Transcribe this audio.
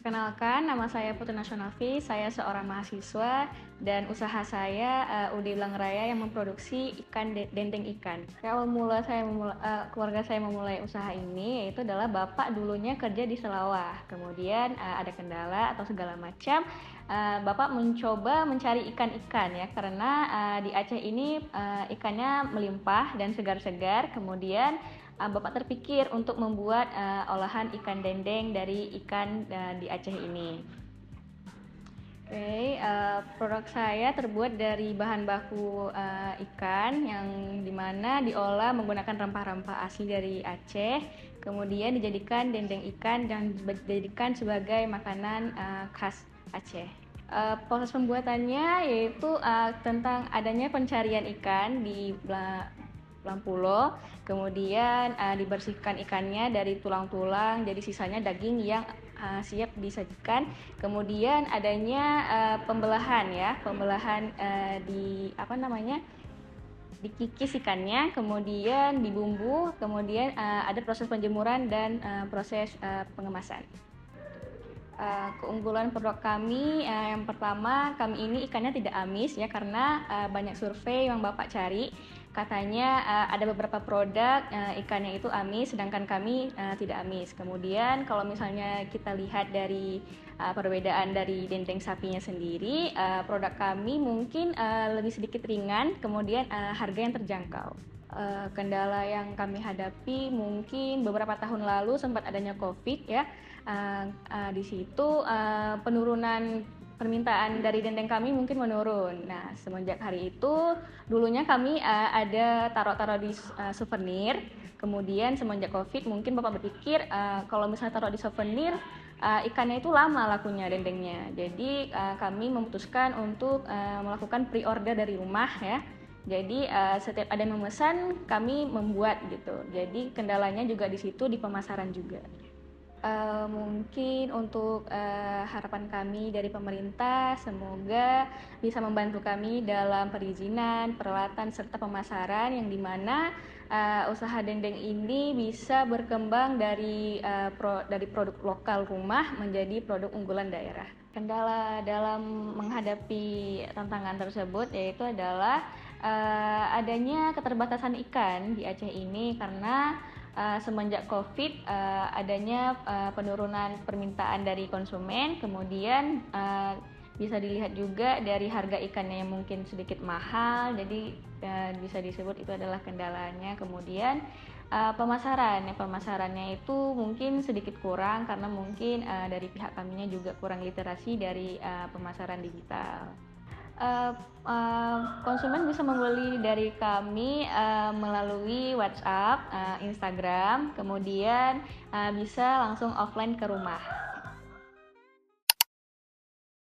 Perkenalkan, nama saya Putri Nasyonafi, saya seorang mahasiswa dan usaha saya UD Blang Raya yang memproduksi dendeng ikan. Awal mula keluarga saya memulai usaha ini yaitu adalah bapak dulunya kerja di Selawah, kemudian ada kendala atau segala macam, bapak mencoba mencari ikan-ikan ya karena di Aceh ini ikannya melimpah dan segar-segar, kemudian Bapak terpikir untuk membuat olahan ikan dendeng dari ikan di Aceh ini. Produk saya terbuat dari bahan baku ikan yang dimana diolah menggunakan rempah-rempah asli dari Aceh, kemudian dijadikan dendeng ikan dan dijadikan sebagai makanan khas Aceh. Proses pembuatannya yaitu tentang adanya pencarian ikan di Pulau, kemudian dibersihkan ikannya dari tulang-tulang, jadi sisanya daging yang siap disajikan. Kemudian adanya pembelahan dikikis ikannya, kemudian dibumbu, kemudian ada proses penjemuran dan proses pengemasan. Keunggulan produk kami yang pertama, kami ini ikannya tidak amis ya karena banyak survei yang Bapak cari, katanya ada beberapa produk ikannya itu amis sedangkan kami tidak amis. Kemudian kalau misalnya kita lihat dari perbedaan dari dendeng sapinya sendiri, produk kami mungkin lebih sedikit ringan, kemudian harga yang terjangkau. Kendala yang kami hadapi mungkin beberapa tahun lalu sempat adanya COVID ya. Di situ penurunan permintaan dari dendeng kami mungkin menurun. Nah, semenjak hari itu dulunya kami ada taruh-taruh di souvenir. Kemudian semenjak COVID mungkin Bapak berpikir kalau misalnya taruh di souvenir ikannya itu lama lakunya dendengnya. Jadi kami memutuskan untuk melakukan pre-order dari rumah ya. Jadi setiap ada yang memesan kami membuat gitu. Jadi kendalanya juga di situ di pemasaran juga. Mungkin untuk harapan kami dari pemerintah semoga bisa membantu kami dalam perizinan, peralatan serta pemasaran yang dimana usaha dendeng ini bisa berkembang dari produk lokal rumah menjadi produk unggulan daerah. Kendala dalam menghadapi tantangan tersebut yaitu adalah adanya keterbatasan ikan di Aceh ini karena semenjak COVID adanya penurunan permintaan dari konsumen, kemudian bisa dilihat juga dari harga ikannya yang mungkin sedikit mahal, jadi bisa disebut itu adalah kendalanya. Kemudian pemasarannya itu mungkin sedikit kurang karena mungkin dari pihak kaminya juga kurang literasi dari pemasaran digital. Konsumen bisa membeli dari kami melalui WhatsApp, Instagram, kemudian bisa langsung offline ke rumah.